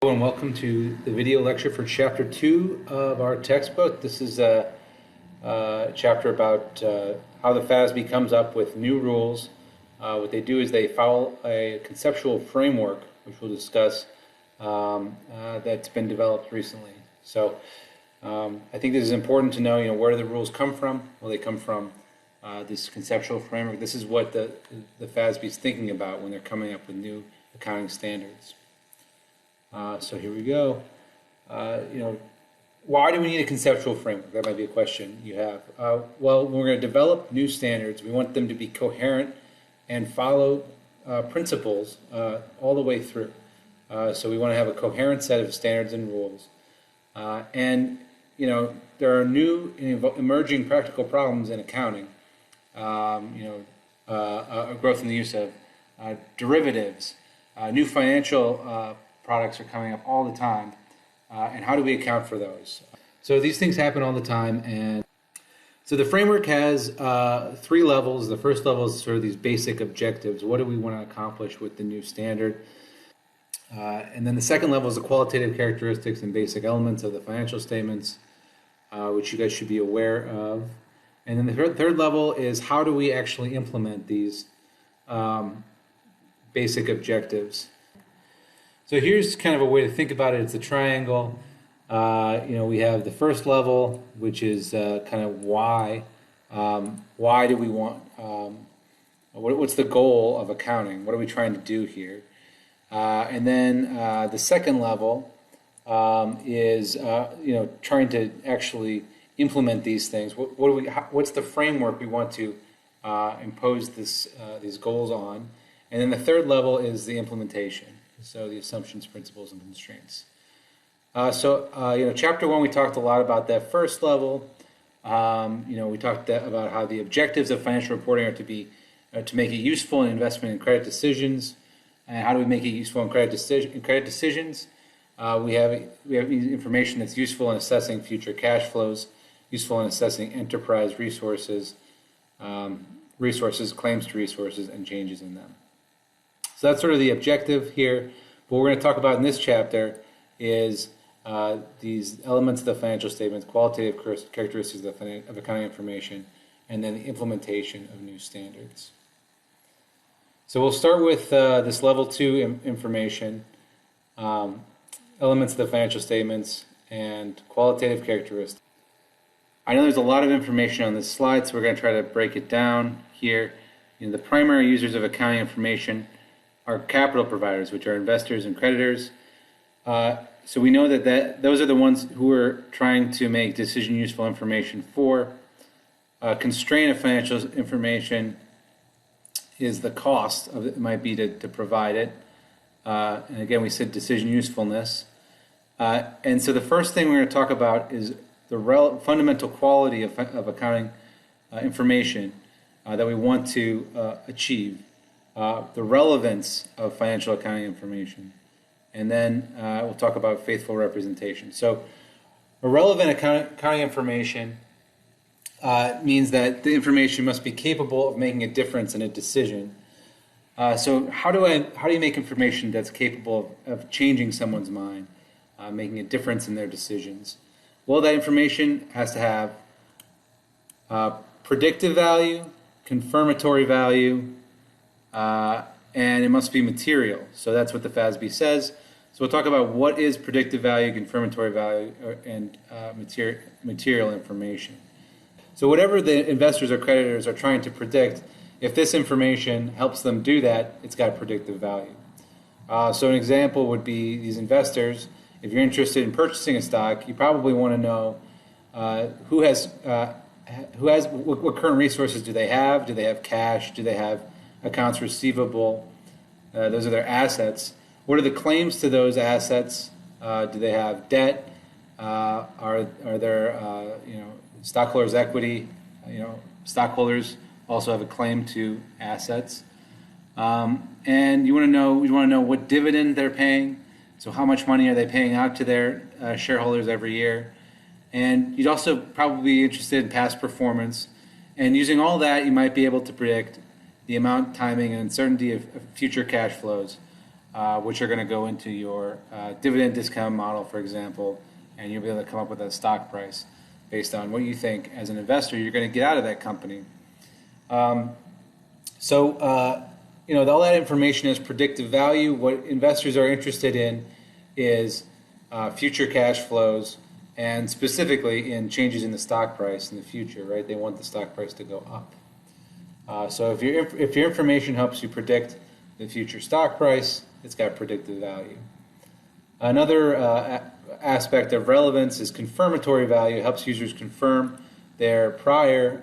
Hello and welcome to the video lecture for Chapter 2 of our textbook. This is a chapter about how the FASB comes up with new rules. What they do is they follow a conceptual framework, which we'll discuss, that's been developed recently. So I think this is important to know, where do the rules come from? Well, they come from this conceptual framework. This is what the FASB is thinking about when they're coming up with new accounting standards. So here we go. Why do we need a conceptual framework? That might be a question you have. Well, when we're going to develop new standards, we want them to be coherent and follow principles all the way through. So we want to have a coherent set of standards and rules. And there are new emerging practical problems in accounting. Growth in the use of derivatives, new financial products are coming up all the time, and how do we account for those? So these things happen all the time, and so the framework has 3 levels. The first level is sort of these basic objectives. What do we want to accomplish with the new standard? And then the second level is the qualitative characteristics and basic elements of the financial statements, which you guys should be aware of. And then the third level is how do we actually implement these basic objectives. So here's kind of a way to think about it. It's a triangle. We have the first level, which is kind of why. Why do we want? What's the goal of accounting? What are we trying to do here? And then the second level is trying to actually implement these things. What's the framework we want to impose these goals on? And then the third level is the implementation. So the assumptions, principles, and constraints. Chapter 1, we talked a lot about that first level. We talked about how the objectives of financial reporting are to make it useful in investment and credit decisions. And how do we make it useful in credit decisions? We have information that's useful in assessing future cash flows, useful in assessing enterprise resources, claims to resources, and changes in them. So that's sort of the objective here. What we're going to talk about in this chapter is these elements of the financial statements, qualitative characteristics of accounting information, and then the implementation of new standards. So we'll start with this level 2 information, elements of the financial statements, and qualitative characteristics. I know there's a lot of information on this slide, so we're going to try to break it down here. The primary users of accounting information are capital providers, which are investors and creditors. So we know that those are the ones who are trying to make decision useful information for. Constraint of financial information is the cost of it might be to provide it. And again, we said decision usefulness. And so the first thing we're going to talk about is the fundamental quality of accounting information that we want to achieve. The relevance of financial accounting information. And then we'll talk about faithful representation. So relevant accounting information means that the information must be capable of making a difference in a decision. So how do you make information that's capable of changing someone's mind, making a difference in their decisions? Well, that information has to have predictive value, confirmatory value, and it must be material. So that's what the FASB says. So we'll talk about what is predictive value, confirmatory value, and material information. So whatever the investors or creditors are trying to predict, if this information helps them do that, it's got predictive value. So an example would be these investors. If you're interested in purchasing a stock, you probably want to know what current resources do they have? Do they have cash? Do they have accounts receivable? Those are their assets. What are the claims to those assets? Do they have debt? Are there stockholders' equity? Stockholders also have a claim to assets. And you want to know what dividend they're paying. So how much money are they paying out to their shareholders every year? And you'd also probably be interested in past performance. And using all that, you might be able to predict the amount, timing, and uncertainty of future cash flows which are going to go into your dividend discount model, for example, and you'll be able to come up with a stock price based on what you think as an investor you're going to get out of that company. All that information is predictive value. What investors are interested in is future cash flows, and specifically in changes in the stock price in the future, right? They want the stock price to go up. So if your information helps you predict the future stock price, it's got predictive value. Another aspect of relevance is confirmatory value. It helps users confirm their prior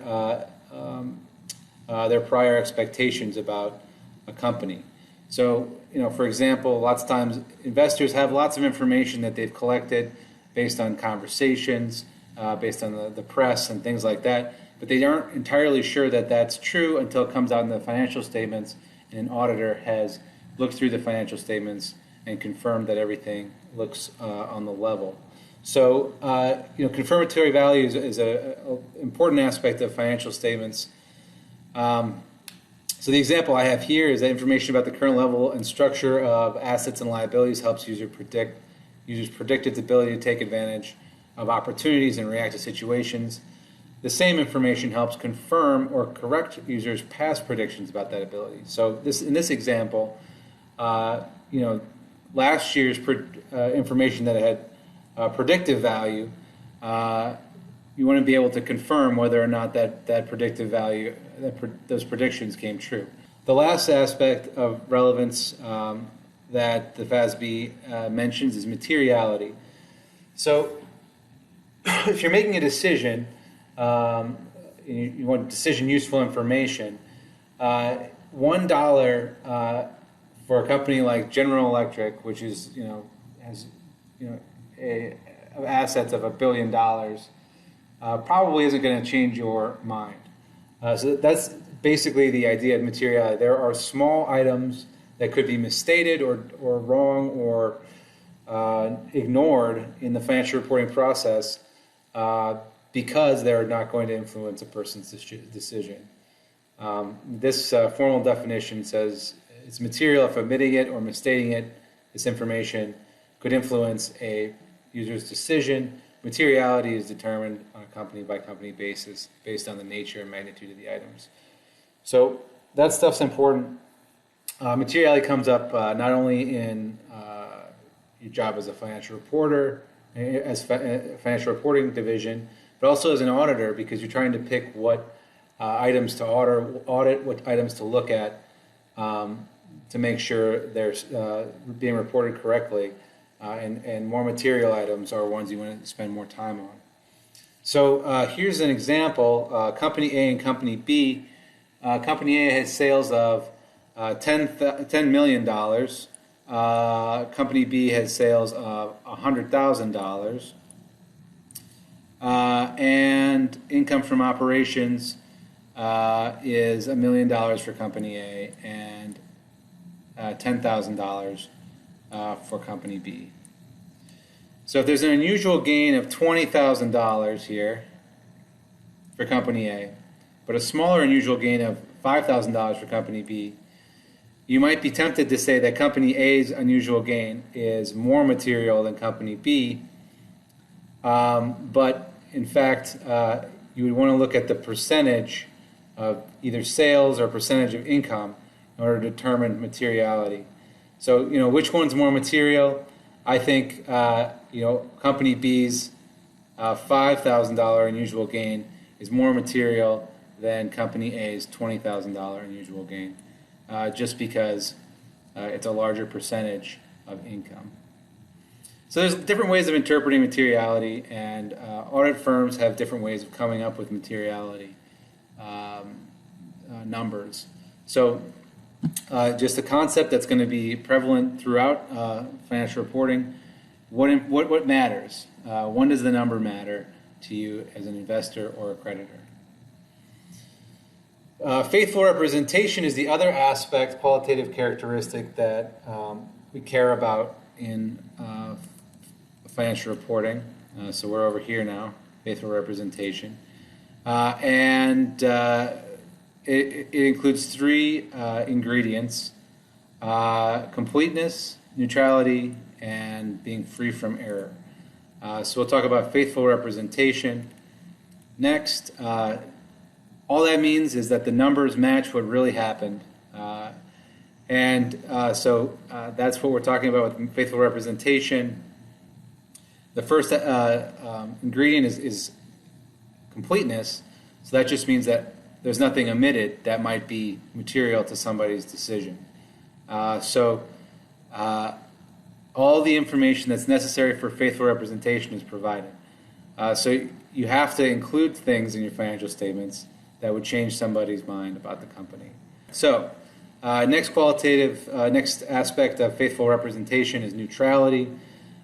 expectations about a company. So, for example, lots of times investors have lots of information that they've collected based on conversations, based on the press and things like that, but they aren't entirely sure that that's true until it comes out in the financial statements and an auditor has looked through the financial statements and confirmed that everything looks on the level. So, confirmatory value is an important aspect of financial statements. So the example I have here is that information about the current level and structure of assets and liabilities helps users predict its ability to take advantage of opportunities and react to situations. The same information helps confirm or correct users' past predictions about that ability. So in this example, last year's information that had predictive value, you want to be able to confirm whether or not that predictive value, those predictions came true. The last aspect of relevance that the FASB mentions is materiality. So if you're making a decision, you want decision useful information, $1 for a company like General Electric, which is has assets of $1 billion, probably isn't going to change your mind. So that's basically the idea of materiality. There are small items that could be misstated or wrong or ignored in the financial reporting process because they're not going to influence a person's decision. This formal definition says it's material if omitting it or misstating it. This information could influence a user's decision. Materiality is determined on a company-by-company basis based on the nature and magnitude of the items. So that stuff's important. Materiality comes up not only in your job as a financial reporter, as financial reporting division, but also as an auditor, because you're trying to pick what items to audit, what items to look at to make sure they're being reported correctly. And more material items are ones you want to spend more time on. So here's an example, Company A and Company B. Company A has sales of $10 million. Company B has sales of $100,000. And income from operations is $1 million for Company A and $10,000 for Company B. So if there's an unusual gain of $20,000 here for Company A, but a smaller unusual gain of $5,000 for Company B, you might be tempted to say that Company A's unusual gain is more material than Company B, but in fact, you would want to look at the percentage of either sales or percentage of income in order to determine materiality. So, which one's more material? I think, Company B's $5,000 unusual gain is more material than Company A's $20,000 unusual gain, just because it's a larger percentage of income. So there's different ways of interpreting materiality, and audit firms have different ways of coming up with materiality numbers. So just a concept that's going to be prevalent throughout financial reporting. What matters? When does the number matter to you as an investor or a creditor? Faithful representation is the other aspect, qualitative characteristic that we care about in financial reporting. So we're over here now, faithful representation. And it includes three ingredients. completeness, neutrality, and being free from error. So we'll talk about faithful representation. Next, all that means is that the numbers match what really happened. So that's what we're talking about with faithful representation. The first ingredient is completeness. So that just means that there's nothing omitted that might be material to somebody's decision. All the information that's necessary for faithful representation is provided. So you have to include things in your financial statements that would change somebody's mind about the company. So next aspect of faithful representation is neutrality.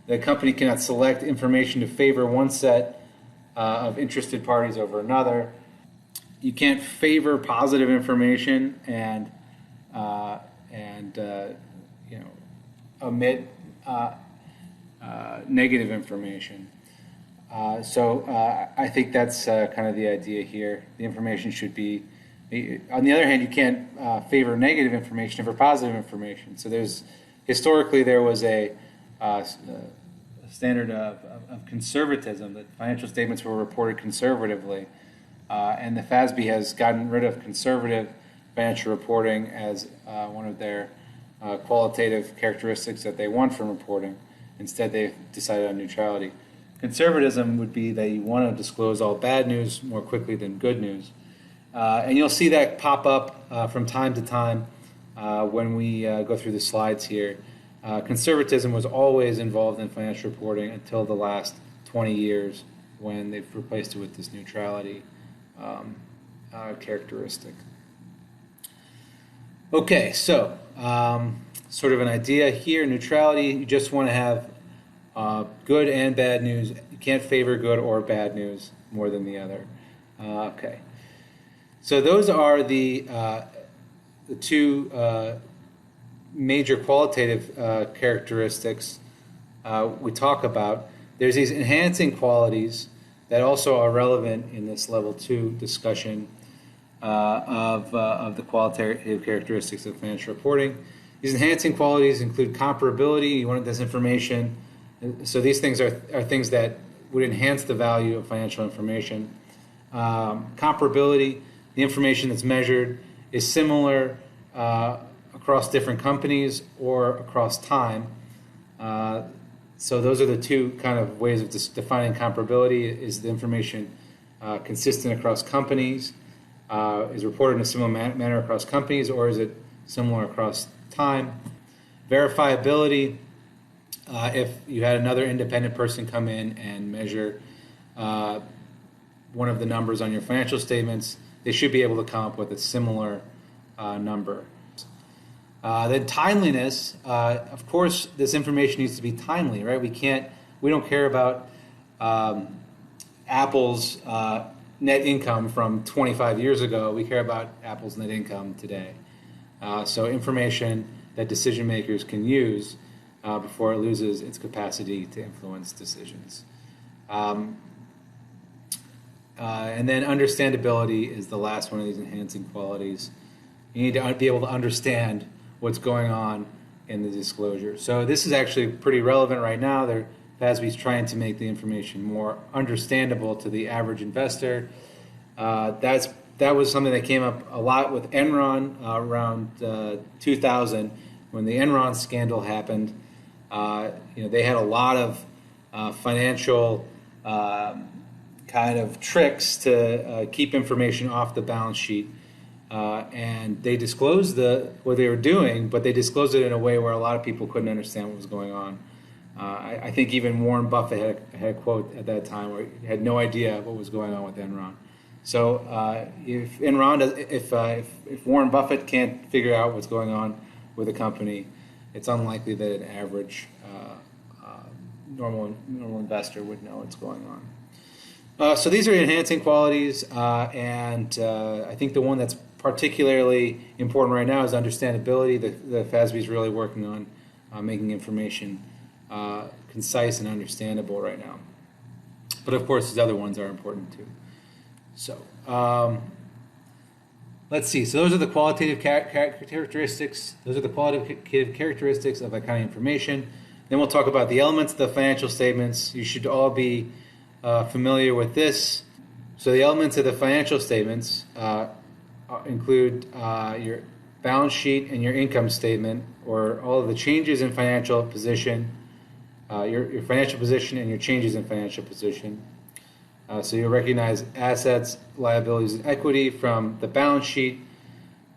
The company cannot select information to favor one set of interested parties over another. You can't favor positive information and omit negative information. I think that's kind of the idea here. The information should be. On the other hand, you can't favor negative information over positive information. So historically there was a standard of conservatism, that financial statements were reported conservatively. And the FASB has gotten rid of conservative financial reporting as one of their qualitative characteristics that they want from reporting. Instead, they've decided on neutrality. Conservatism would be that you want to disclose all bad news more quickly than good news. And you'll see that pop up from time to time when we go through the slides here. Conservatism was always involved in financial reporting until the last 20 years when they've replaced it with this neutrality characteristic. Okay, so sort of an idea here. Neutrality, you just want to have good and bad news. You can't favor good or bad news more than the other. Okay. So those are the two major qualitative characteristics we talk about. There's these enhancing qualities that also are relevant in this level 2 discussion of the qualitative characteristics of financial reporting. These enhancing qualities include comparability. You want this information. So these things are things that would enhance the value of financial information. Comparability, the information that's measured is similar across different companies or across time. So those are the two kind of ways of defining comparability. Is the information consistent across companies? Is reported in a similar manner across companies, or is it similar across time? Verifiability, if you had another independent person come in and measure one of the numbers on your financial statements, they should be able to come up with a similar number. Then timeliness, of course, this information needs to be timely, right? We don't care about Apple's net income from 25 years ago. We care about Apple's net income today. So information that decision makers can use before it loses its capacity to influence decisions. And then understandability is the last one of these enhancing qualities. You need to be able to understand what's going on in the disclosure. So this is actually pretty relevant right now. FASB is trying to make the information more understandable to the average investor. That was something that came up a lot with Enron around 2000 when the Enron scandal happened. They had a lot of financial kind of tricks to keep information off the balance sheet. And they disclosed what they were doing, but they disclosed it in a way where a lot of people couldn't understand what was going on. I think even Warren Buffett had a quote at that time where he had no idea what was going on with Enron. So if Warren Buffett can't figure out what's going on with a company, it's unlikely that an average normal investor would know what's going on. So these are enhancing qualities, and I think the one that's particularly important right now is understandability. The FASB is really working on making information concise and understandable right now. But of course, these other ones are important too. So let's see. So those are the qualitative characteristics. Those are the qualitative characteristics of accounting information. Then we'll talk about the elements of the financial statements. You should all be familiar with this. So the elements of the financial statements include your balance sheet and your income statement, or all of the changes in financial position, your financial position and your changes in financial position. So you'll recognize assets, liabilities, and equity from the balance sheet.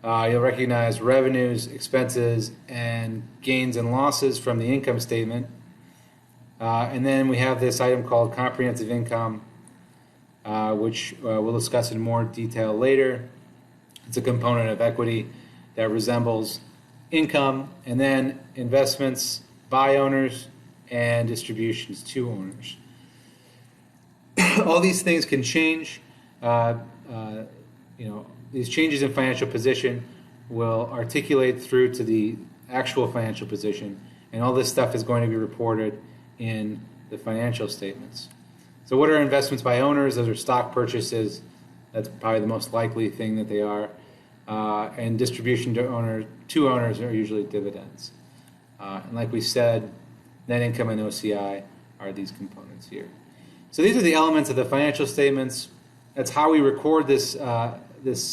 You'll recognize revenues, expenses, and gains and losses from the income statement. And then we have this item called comprehensive income, which we'll discuss in more detail later. It's a component of equity that resembles income, and then investments by owners and distributions to owners. All these things can change. These changes in financial position will articulate through to the actual financial position, and all this stuff is going to be reported in the financial statements. So what are investments by owners? Those are stock purchases. That's probably the most likely thing that they are. And distribution to owners are usually dividends. And like we said, net income and OCI are these components here. So these are the elements of the financial statements. That's how we record this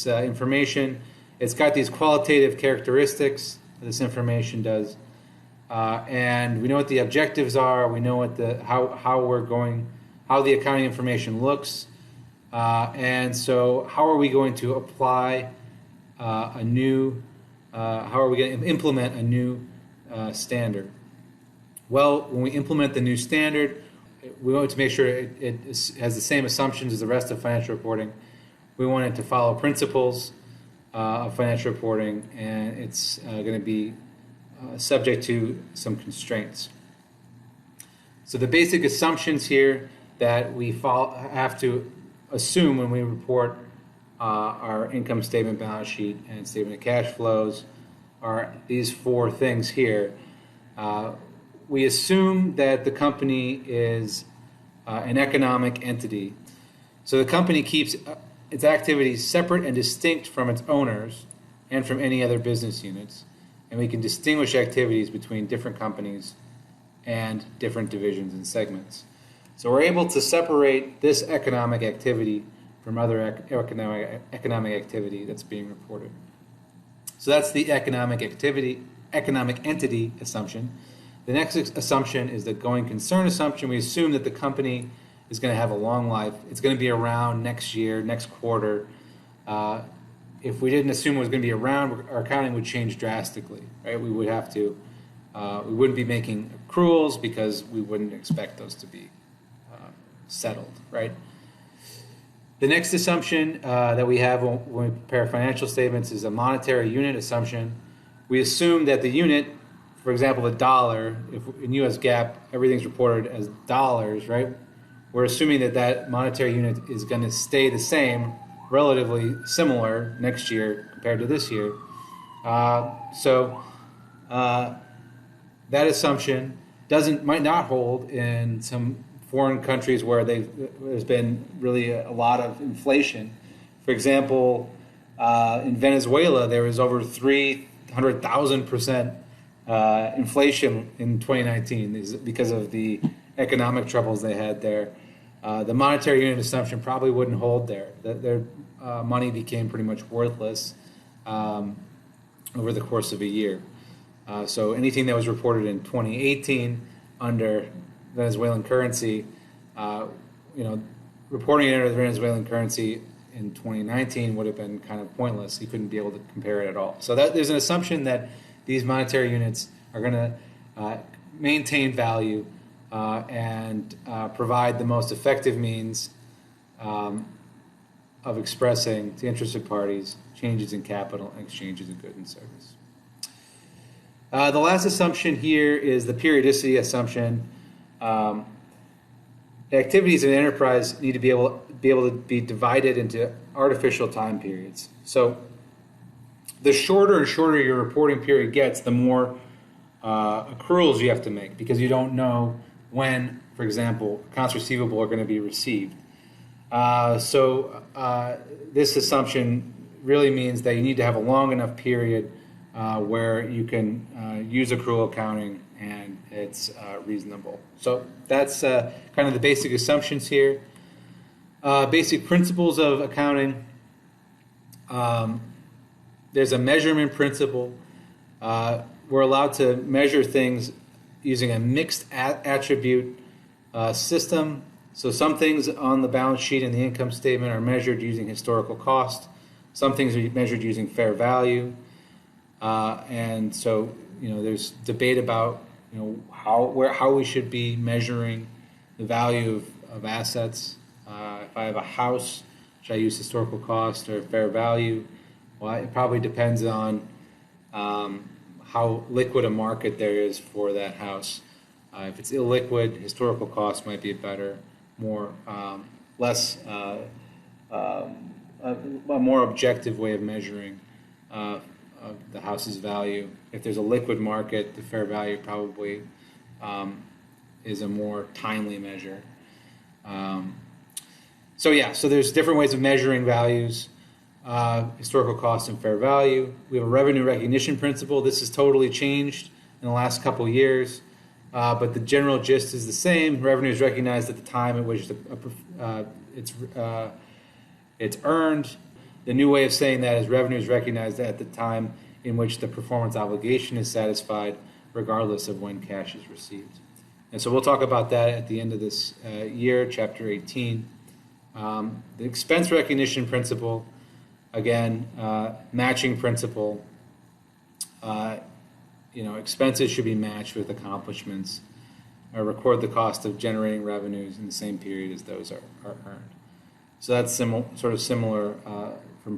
information. It's got these qualitative characteristics. This information does, and we know what the objectives are. We know what how the accounting information looks, and so how are we going to apply how are we going to implement a new standard? Well, when we implement the new standard, we want to make sure it has the same assumptions as the rest of financial reporting. We want it to follow principles of financial reporting, and it's going to be subject to some constraints. So the basic assumptions here that we have to assume when we report our income statement, balance sheet, and statement of cash flows are these four things here. We assume that the company is an economic entity. So the company keeps its activities separate and distinct from its owners and from any other business units. And we can distinguish activities between different companies and different divisions and segments. So we're able to separate this economic activity from other economic activity that's being reported. So that's the economic entity assumption. The next assumption is the going concern assumption. We assume that the company is going to have a long life. It's going to be around next year, next quarter. If we didn't assume it was going to be around, our accounting would change drastically, right? We would have to, we wouldn't be making accruals because we wouldn't expect those to be settled, right? The next assumption that we have when we prepare financial statements is a monetary unit assumption. We assume that the unit, for example, the dollar, if in U.S. GAAP everything's reported as dollars, right? We're assuming that that monetary unit is going to stay the same, relatively similar next year compared to this year. So that assumption might not hold in some foreign countries where there's been really a lot of inflation. For example, in Venezuela, there was over 300,000% inflation in 2019 because of the economic troubles they had there. The monetary unit assumption probably wouldn't hold there. Their money became pretty much worthless over the course of a year. So anything that was reported in 2018 under Venezuelan currency, reporting it under the Venezuelan currency in 2019 would have been kind of pointless. You couldn't be able to compare it at all. So there's an assumption that these monetary units are going to maintain value and provide the most effective means of expressing to interested parties changes in capital and exchanges of goods and service. The last assumption here is the periodicity assumption. The activities of an enterprise need to be able to be divided into artificial time periods. So the shorter and shorter your reporting period gets, the more accruals you have to make because you don't know when, for example, accounts receivable are going to be received. So this assumption really means that you need to have a long enough period where you can use accrual accounting and it's reasonable. So that's kind of the basic assumptions here. Basic principles of accounting. There's a measurement principle. We're allowed to measure things using a mixed attribute system. So some things on the balance sheet and the income statement are measured using historical cost. Some things are measured using fair value. And so, there's debate about, how we should be measuring the value of assets. If I have a house, should I use historical cost or fair value? Well, it probably depends on how liquid a market there is for that house. If it's illiquid, historical cost might be a better, a more objective way of measuring the house's value. If there's a liquid market, the fair value probably is a more timely measure. So there's different ways of measuring values, historical cost and fair value. We have a revenue recognition principle. This has totally changed in the last couple of years, but the general gist is the same. Revenue is recognized at the time at which it's earned. The new way of saying that is revenue is recognized at the time in which the performance obligation is satisfied, regardless of when cash is received. And so we'll talk about that at the end of this year, Chapter 18. The expense recognition principle, again, matching principle. Expenses should be matched with accomplishments. Record the cost of generating revenues in the same period as those are earned. So that's similar from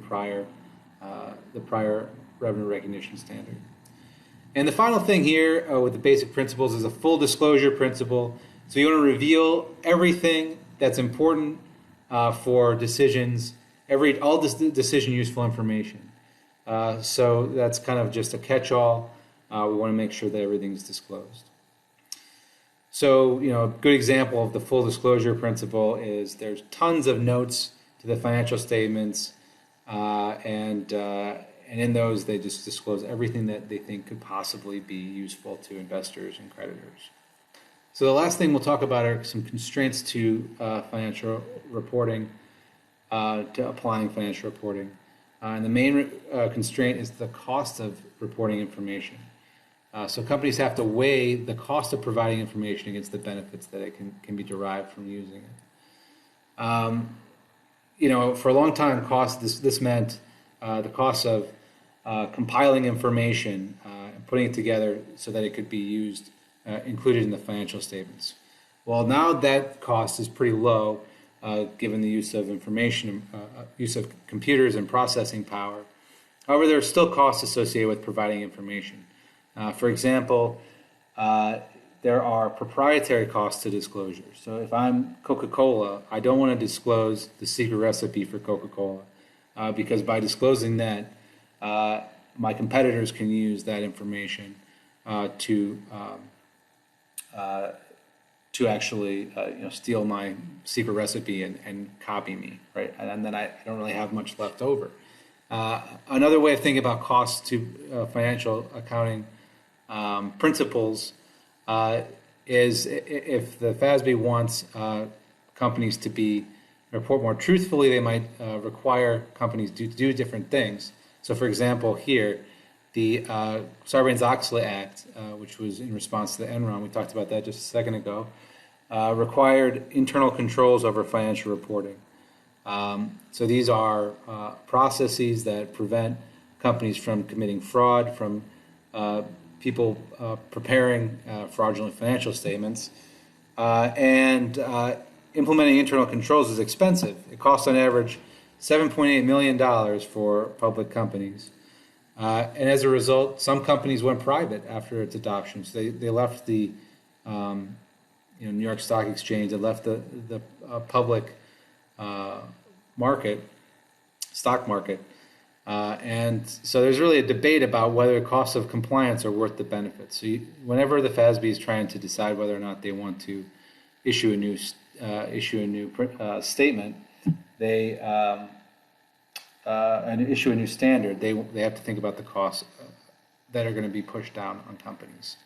the prior revenue recognition standard. And the final thing here with the basic principles is a full disclosure principle. So you want to reveal everything that's important for decisions, all this decision useful information. So that's kind of just a catch-all. We want to make sure that everything's disclosed. So, a good example of the full disclosure principle is there's tons of notes to the financial statements, and in those they just disclose everything that they think could possibly be useful to investors and creditors. So the last thing we'll talk about are some constraints to financial reporting, to applying financial reporting. And the main constraint is the cost of reporting information. So companies have to weigh the cost of providing information against the benefits that it can be derived from using it. For a long time, this meant the cost of compiling information and putting it together so that it could be used, included in the financial statements. Well, now that cost is pretty low, given the use of information, use of computers and processing power. However, there are still costs associated with providing information. For example, there are proprietary costs to disclosure. So if I'm Coca-Cola, I don't want to disclose the secret recipe for Coca-Cola because by disclosing that, my competitors can use that information to actually steal my secret recipe and copy me, right? And then I don't really have much left over. Another way of thinking about costs to financial accounting principles is if the FASB wants companies to report more truthfully, they might require companies to do different things. So, for example, here, the Sarbanes-Oxley Act, which was in response to the Enron, we talked about that just a second ago, required internal controls over financial reporting. So these are processes that prevent companies from committing fraud, from people preparing fraudulent financial statements, and implementing internal controls is expensive. It costs on average $7.8 million for public companies. And as a result, some companies went private after its adoption. So they left the New York Stock Exchange, they left the public stock market. And so there's really a debate about whether the costs of compliance are worth the benefits. So whenever the FASB is trying to decide whether or not they want to issue a new statement, they and issue a new standard, they have to think about the costs that are going to be pushed down on companies.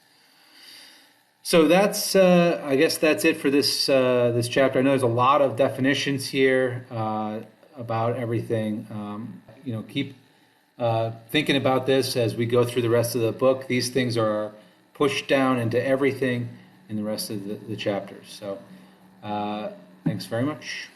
So that's, I guess that's it for this this chapter. I know there's a lot of definitions here about everything. Keep thinking about this as we go through the rest of the book. These things are pushed down into everything in the rest of the chapters. So thanks very much.